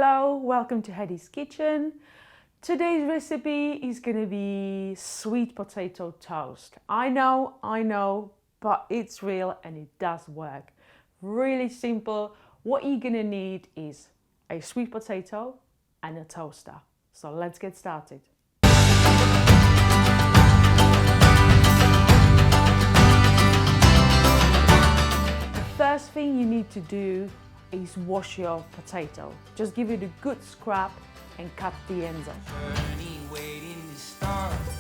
Hello, welcome to Hetty's Kitchen. Today's recipe is going to be sweet potato toast. I know, but it's real and it does work. Really simple. What you're going to need is a sweet potato and a toaster. So let's get started. The first thing you need to do is wash your potato. Just give it a good scrub and cut the ends off.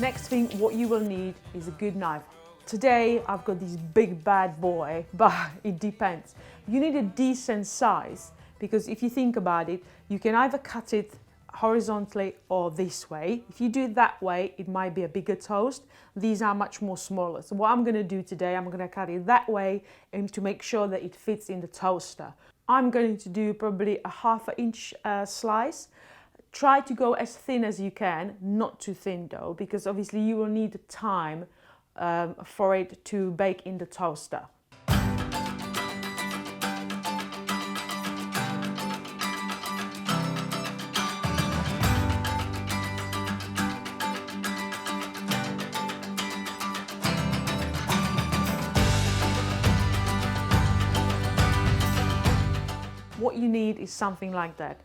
Next thing, what you will need is a good knife. Today I've got this big bad boy, but it depends. You need a decent size because if you think about it, you can either cut it horizontally or this way. If you do it that way, it might be a bigger toast. These are much more smaller. So what I'm going to do today, I'm going to cut it that way and to make sure that it fits in the toaster. I'm going to do probably a ½ inch slice. Try to go as thin as you can, not too thin though, because obviously you will need time for it to bake in the toaster. What you need is something like that.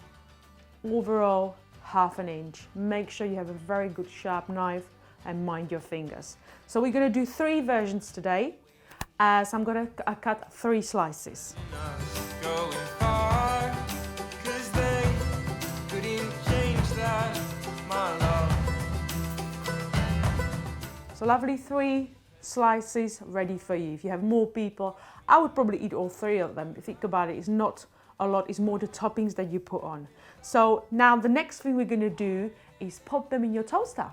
Overall, ½ inch. Make sure you have a very good sharp knife and mind your fingers. So we're going to do 3 versions today. So I'm going to cut 3 slices. So lovely 3 slices ready for you. If you have more people, I would probably eat all 3 of them. If you think about it, it's not a lot, it's more the toppings that you put on. So now the next thing we're going to do is pop them in your toaster.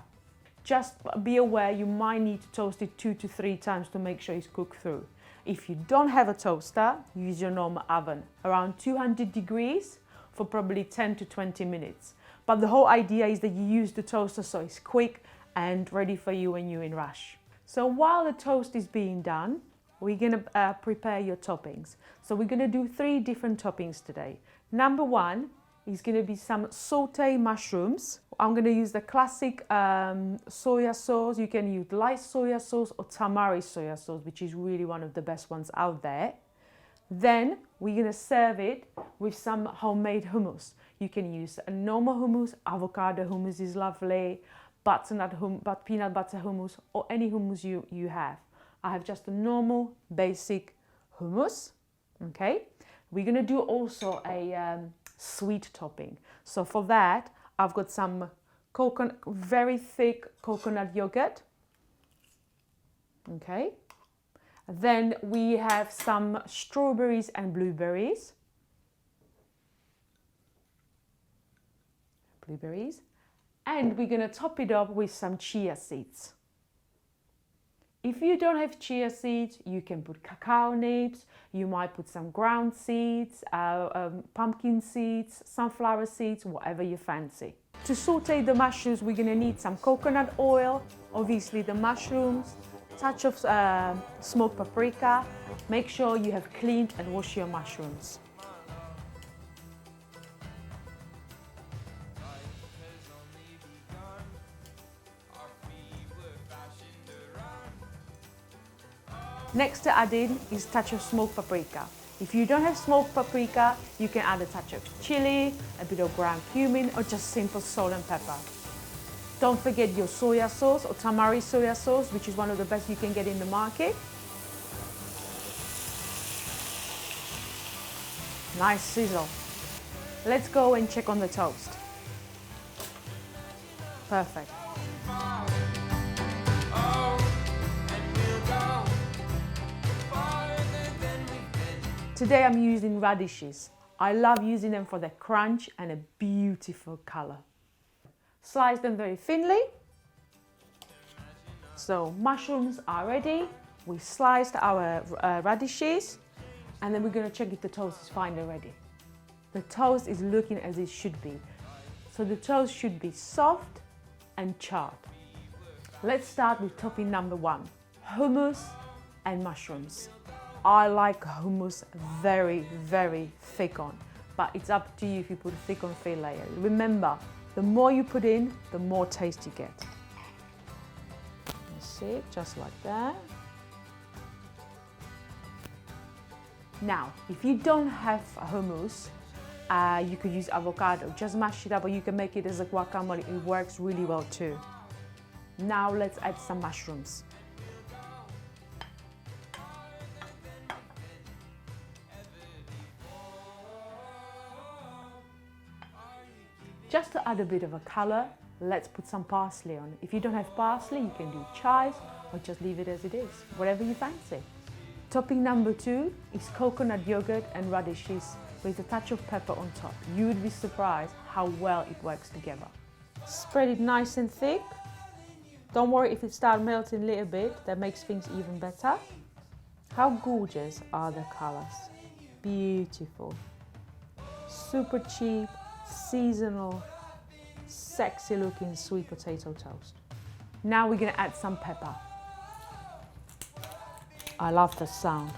Just be aware you might need to toast it 2 to 3 times to make sure it's cooked through. If you don't have a toaster, use your normal oven, around 200 degrees for probably 10 to 20 minutes. But the whole idea is that you use the toaster so it's quick and ready for you when you're in rush. So while the toast is being done, we're going to prepare your toppings. So we're going to do 3 different toppings today. Number 1 is going to be some sautéed mushrooms. I'm going to use the classic soya sauce. You can use light soya sauce or tamari soya sauce, which is really one of the best ones out there. Then we're going to serve it with some homemade hummus. You can use a normal hummus, avocado hummus is lovely, peanut butter hummus, or any hummus you have. I have just a normal basic hummus. Okay, we're going to do also a sweet topping. So for that, I've got some very thick coconut yogurt. Okay, then we have some strawberries and blueberries. And we're going to top it up with some chia seeds. If you don't have chia seeds, you can put cacao nibs, you might put some ground seeds, pumpkin seeds, sunflower seeds, whatever you fancy. To saute the mushrooms, we're going to need some coconut oil, obviously the mushrooms, touch of smoked paprika. Make sure you have cleaned and washed your mushrooms. Next to add in is a touch of smoked paprika. If you don't have smoked paprika, you can add a touch of chili, a bit of ground cumin, or just simple salt and pepper. Don't forget your soya sauce or tamari soya sauce, which is one of the best you can get in the market. Nice sizzle. Let's go and check on the toast. Perfect. Today I'm using radishes. I love using them for their crunch and a beautiful color. Slice them very thinly. So mushrooms are ready. We sliced our radishes and then we're going to check if the toast is fine already. The toast is looking as it should be. So the toast should be soft and charred. Let's start with topping number 1, hummus and mushrooms. I like hummus very, very thick on. but it's up to you if you put a thick or thin layer. Remember, the more you put in, the more taste you get. That's it, just like that. Now, if you don't have hummus, you could use avocado. Just mash it up, or you can make it as a guacamole. It works really well too. Now let's add some mushrooms. Just to add a bit of a color, let's put some parsley on. If you don't have parsley, you can do chives or just leave it as it is, whatever you fancy. Topping number 2 is coconut yogurt and radishes with a touch of pepper on top. You would be surprised how well it works together. Spread it nice and thick. Don't worry if it starts melting a little bit, that makes things even better. How gorgeous are the colors? Beautiful. Super cheap, seasonal, sexy looking sweet potato toast. Now we're gonna add some pepper. I love the sound.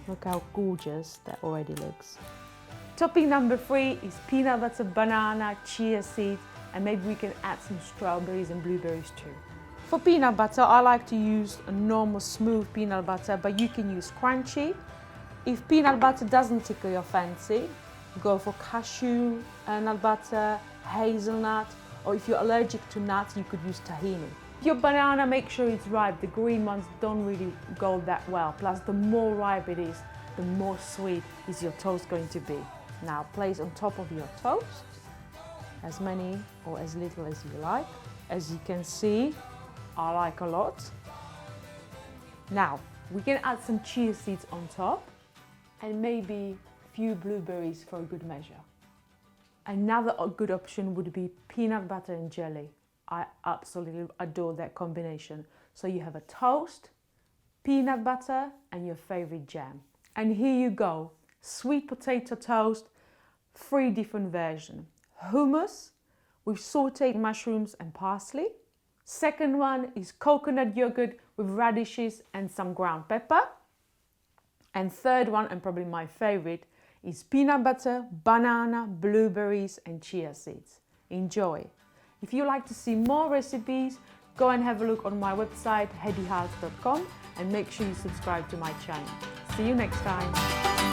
Look how gorgeous that already looks. Topping number 3 is peanut butter, banana, chia seeds, and maybe we can add some strawberries and blueberries too. For peanut butter, I like to use a normal smooth peanut butter, but you can use crunchy. If peanut butter doesn't tickle your fancy, go for cashew nut butter, hazelnut, or if you're allergic to nuts, you could use tahini. Your banana, make sure it's ripe. The green ones don't really go that well. Plus, the more ripe it is, the more sweet is your toast going to be. Now, place on top of your toast as many or as little as you like. As you can see, I like a lot. Now, we can add some chia seeds on top and maybe a few blueberries for a good measure. Another good option would be peanut butter and jelly. I absolutely adore that combination. So you have a toast, peanut butter, and your favorite jam. And here you go, sweet potato toast, 3 different versions. Hummus with sautéed mushrooms and parsley. Second one is coconut yogurt with radishes and some ground pepper. And third one, and probably my favorite, is peanut butter, banana, blueberries, and chia seeds. Enjoy. If you like to see more recipes, go and have a look on my website, headyhearts.com, and make sure you subscribe to my channel. See you next time.